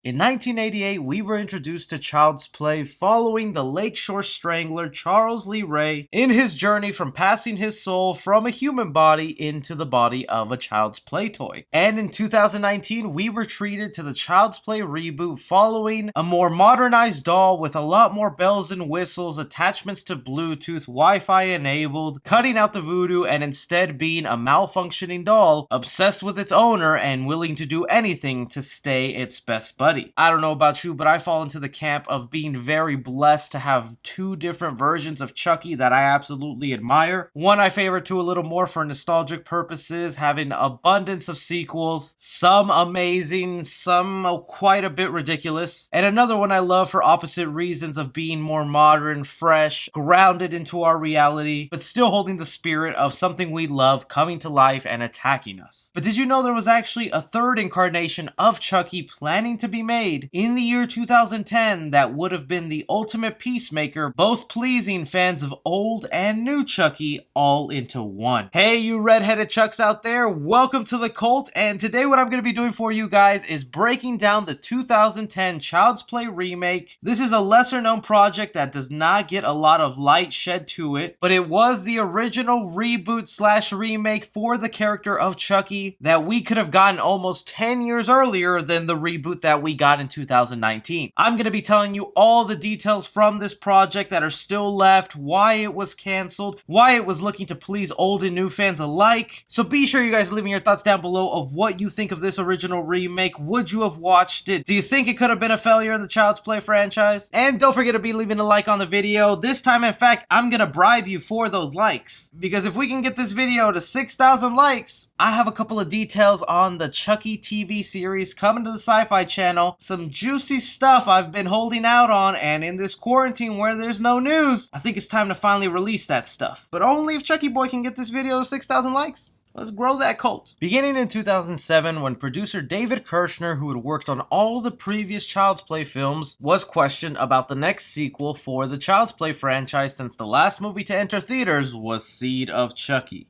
In 1988, we were introduced to Child's Play following the Lakeshore Strangler Charles Lee Ray in his journey from passing his soul from a human body into the body of a Child's Play toy. And in 2019, we were treated to the Child's Play reboot following a more modernized doll with a lot more bells and whistles, attachments to Bluetooth, Wi-Fi enabled, cutting out the voodoo, and instead being a malfunctioning doll, obsessed with its owner and willing to do anything to stay its best buddy. I don't know about you, but I fall into the camp of being very blessed to have two different versions of Chucky that I absolutely admire. One I favor to a little more for nostalgic purposes, having abundance of sequels, some amazing, some quite a bit ridiculous, and another one I love for opposite reasons of being more modern, fresh, grounded into our reality, but still holding the spirit of something we love coming to life and attacking us. But did you know there was actually a third incarnation of Chucky planning to be made in the year 2010 that would have been the ultimate peacemaker, both pleasing fans of old and new Chucky all into one? Hey, you redheaded Chucks out there, welcome to the cult, and today what I'm going to be doing for you guys is breaking down the 2010 Child's Play remake. This is a lesser known project that does not get a lot of light shed to it, but it was the original reboot slash remake for the character of Chucky that we could have gotten almost 10 years earlier than the reboot that we got in 2019. I'm going to be telling you all the details from this project that are still left, why it was canceled, why it was looking to please old and new fans alike. So be sure you guys leaving your thoughts down below of what you think of this original remake. Would you have watched it? Do you think it could have been a failure in the Child's Play franchise? And don't forget to be leaving a like on the video. This time, in fact, I'm going to bribe you for those likes, because if we can get this video to 6,000 likes, I have a couple of details on the Chucky TV series coming to the Sci-Fi Channel. Some juicy stuff I've been holding out on, and in this quarantine where there's no news, I think it's time to finally release that stuff. But only if Chucky Boy can get this video to 6,000 likes. Let's grow that cult. Beginning in 2007, when producer David Kirshner, who had worked on all the previous Child's Play films, was questioned about the next sequel for the Child's Play franchise, since the last movie to enter theaters was Seed of Chucky.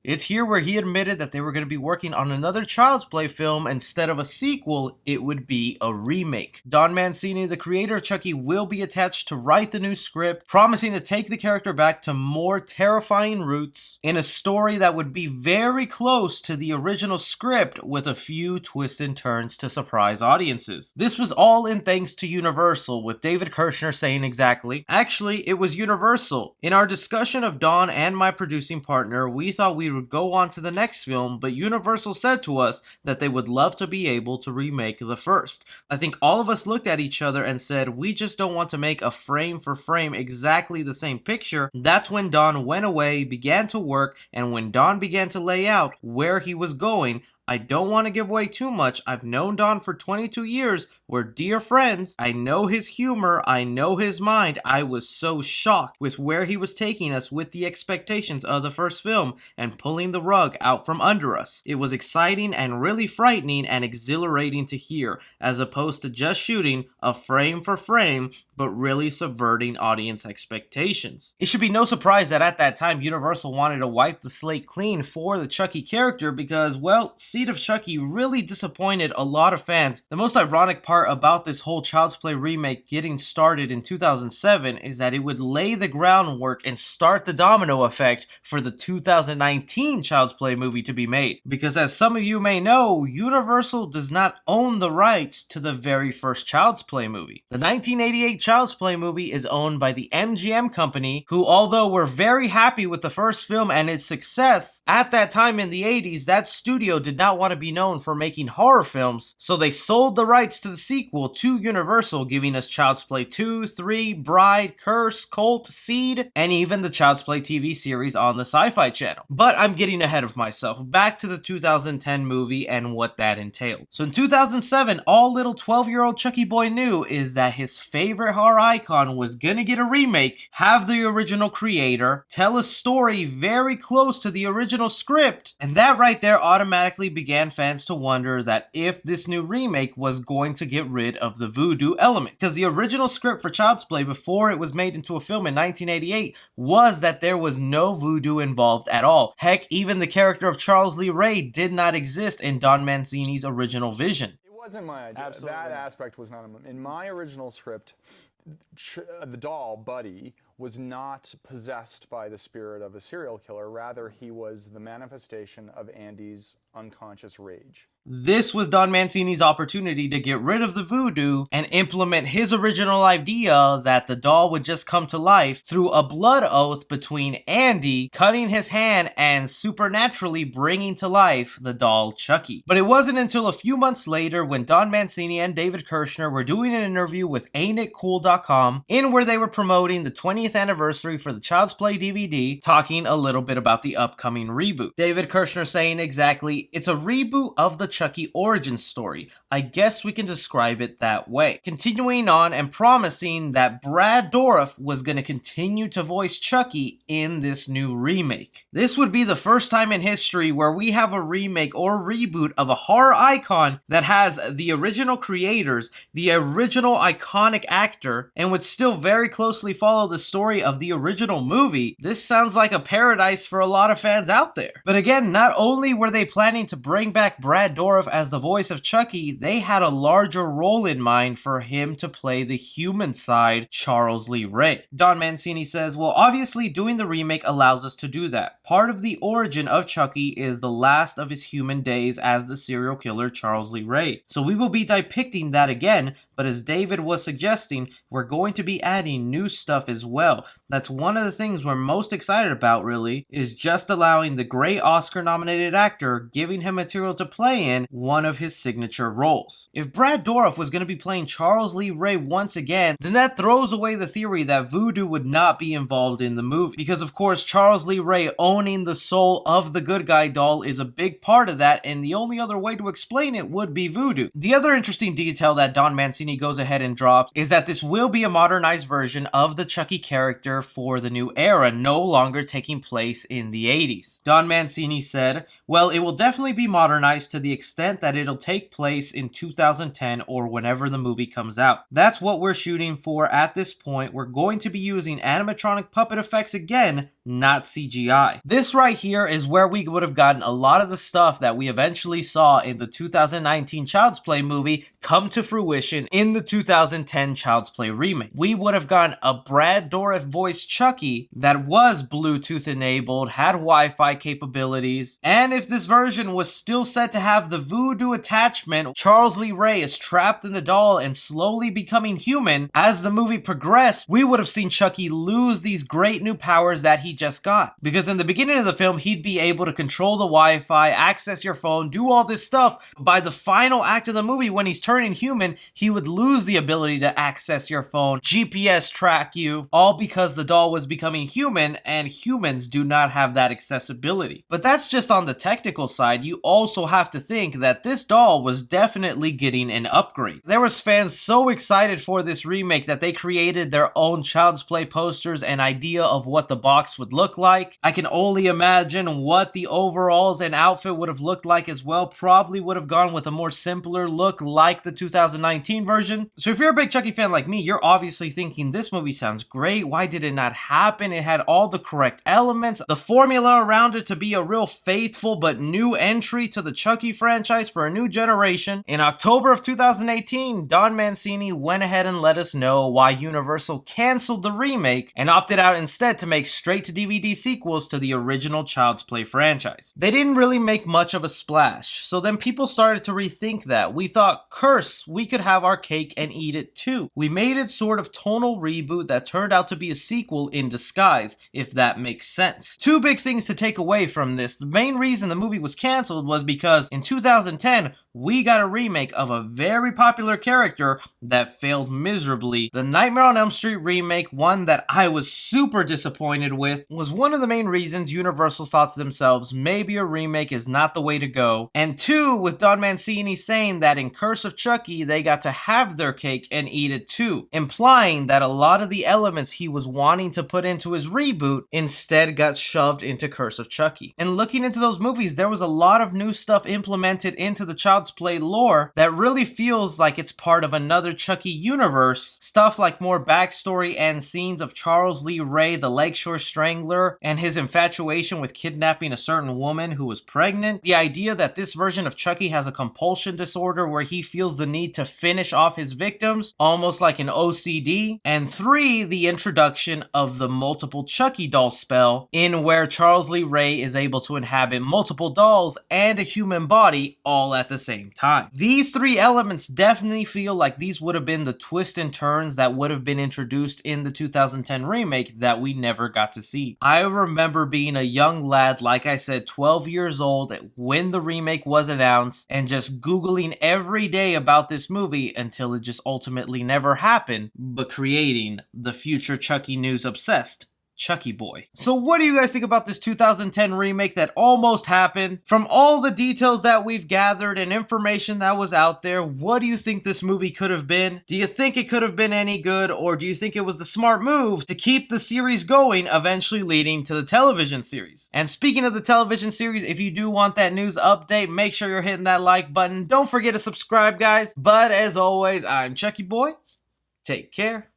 It's here where he admitted that they were going to be working on another Child's Play film. Instead of a sequel, it would be a remake. Don Mancini, the creator of Chucky, will be attached to write the new script, promising to take the character back to more terrifying roots in a story that would be very close to the original script with a few twists and turns to surprise audiences. This was all in thanks to Universal, with David Kirshner saying exactly, "Actually, it was Universal. In our discussion of Don and my producing partner, we thought we would go on to the next film, but Universal said to us that they would love to be able to remake the first. I think all of us looked at each other and said, we just don't want to make a frame for frame exactly the same picture." That's when Don went away, began to work, and when Don began to lay out where he was going, I don't want to give away too much. I've known Don for 22 years. We're dear friends. I know his humor. I know his mind. I was so shocked with where he was taking us with the expectations of the first film and pulling the rug out from under us. It was exciting and really frightening and exhilarating to hear, as opposed to just shooting a frame for frame, but really subverting audience expectations. It should be no surprise that at that time, Universal wanted to wipe the slate clean for the Chucky character because, well, Seed of Chucky really disappointed a lot of fans. The most ironic part about this whole Child's Play remake getting started in 2007 is that it would lay the groundwork and start the domino effect for the 2019 Child's Play movie to be made. Because as some of you may know, Universal does not own the rights to the very first Child's Play movie. The 1988 Child's Play movie is owned by the MGM company, who, although were very happy with the first film and its success, at that time in the 80s, that studio did not want to be known for making horror films, so they sold the rights to the sequel to Universal, giving us Child's Play 2, 3, Bride, Curse, Cult, Seed, and even the Child's Play TV series on the Sci-Fi Channel. But I'm getting ahead of myself. Back to the 2010 movie and what that entailed. So in 2007, all little 12-year-old Chucky Boy knew is that his favorite horror icon was gonna get a remake, have the original creator, tell a story very close to the original script, and that right there automatically began fans to wonder that if this new remake was going to get rid of the voodoo element. Because the original script for Child's Play before it was made into a film in 1988 was that there was no voodoo involved at all. Heck, even the character of Charles Lee Ray did not exist in Don Mancini's original vision. wasn't my idea. Absolutely That not. aspect was not in my original script. The doll, Buddy, was not possessed by the spirit of a serial killer. Rather, he was the manifestation of Andy's unconscious rage. This was Don Mancini's opportunity to get rid of the voodoo and implement his original idea that the doll would just come to life through a blood oath between Andy cutting his hand and supernaturally bringing to life the doll Chucky. But it wasn't until a few months later when Don Mancini and David Kirshner were doing an interview with AintItCool.com in where they were promoting the 20th anniversary for the Child's Play DVD, talking a little bit about the upcoming reboot. David Kirshner saying exactly, "It's a reboot of the Chucky origin story. I guess we can describe it that way." Continuing on and promising that Brad Dourif was going to continue to voice Chucky in this new remake. This would be the first time in history where we have a remake or reboot of a horror icon that has the original creators, the original iconic actor, and would still very closely follow the story of the original movie. This sounds like a paradise for a lot of fans out there. But again, not only were they planning to bring back Brad Dourif as the voice of Chucky, they had a larger role in mind for him to play the human side, Charles Lee Ray. Don Mancini says, "Well, obviously doing the remake allows us to do that. Part of the origin of Chucky is the last of his human days as the serial killer Charles Lee Ray. So we will be depicting that again, but as David was suggesting, we're going to be adding new stuff as well. That's one of the things we're most excited about, really, is just allowing the great Oscar-nominated actor, giving him material to play in one of his signature roles." If Brad Dourif was going to be playing Charles Lee Ray once again, then that throws away the theory that voodoo would not be involved in the movie. Because of course, Charles Lee Ray owning the soul of the good guy doll is a big part of that, and the only other way to explain it would be voodoo. The other interesting detail that Don Mancini goes ahead and drops is that this will be a modernized version of the Chucky character for the new era, no longer taking place in the 80s. Don Mancini said, "Well, it will definitely be modernized to the extent that it'll take place in 2010 or whenever the movie comes out. That's what we're shooting for at this point. We're going to be using animatronic puppet effects again, not CGI." This right here is where we would have gotten a lot of the stuff that we eventually saw in the 2019 Child's Play movie come to fruition in the 2010 Child's Play remake. We would have gotten a Brad Dourif voiced Chucky that was Bluetooth enabled, had Wi-Fi capabilities, and if this version was still set to have the voodoo attachment, Charles Lee Ray is trapped in the doll and slowly becoming human. As the movie progressed, we would have seen Chucky lose these great new powers that he just got. Because in the beginning of the film, he'd be able to control the Wi-Fi, access your phone, do all this stuff. By the final act of the movie, when he's turning human, he would lose the ability to access your phone, GPS track you, all because the doll was becoming human, and humans do not have that accessibility. But that's just on the technical side. You also have to think that this doll was definitely getting an upgrade. There was fans so excited for this remake that they created their own Child's Play posters and idea of what the box would look like. I can only imagine what the overalls and outfit would have looked like as well. Probably would have gone with a more simpler look like the 2019 version. So if you're a big Chucky fan like me, you're obviously thinking this movie sounds great. Why did it not happen? It had all the correct elements, the formula around it to be a real faithful but new entry to the Chucky franchise for a new generation. In October of 2018, Don Mancini went ahead and let us know why Universal canceled the remake and opted out instead to make straight-to-DVD sequels to the original Child's Play franchise. They didn't really make much of a splash, so then people started to rethink that. We thought, curse, we could have our cake and eat it too. We made it sort of tonal reboot that turned out to be a sequel in disguise, if that makes sense. Two big things to take away from this. The main reason the movie was canceled was because in 2010, we got a remake of a very popular character that failed miserably. The Nightmare on Elm Street remake, one that I was super disappointed with, was one of the main reasons Universal thought to themselves, maybe a remake is not the way to go. And two, with Don Mancini saying that in Curse of Chucky, they got to have their cake and eat it too, implying that a lot of the elements he was wanting to put into his reboot instead got shoved into Curse of Chucky. And looking into those movies, there was a lot of new stuff implemented into the Child's Play lore that really feels like it's part of another Chucky universe. Stuff like more backstory and scenes of Charles Lee Ray, the Lakeshore Strangler, Strangler and his infatuation with kidnapping a certain woman who was pregnant. The idea that this version of Chucky has a compulsion disorder where he feels the need to finish off his victims, almost like an OCD. And 3, the introduction of the multiple Chucky doll spell, in where Charles Lee Ray is able to inhabit multiple dolls and a human body all at the same time. These 3 elements definitely feel like these would have been the twists and turns that would have been introduced in the 2010 remake that we never got to see. I remember being a young lad, like I said, 12 years old when the remake was announced, and just Googling every day about this movie until it just ultimately never happened, but creating the future Chucky News obsessed Chucky Boy. So what do you guys think about this 2010 remake that almost happened? From all the details that we've gathered and information that was out there, what do you think this movie could have been? Do you think it could have been any good, or do you think it was the smart move to keep the series going, eventually leading to the television series? And speaking of the television series, if you do want that news update, make sure you're hitting that like button. Don't forget to subscribe, guys. But as always, I'm Chucky Boy. Take care.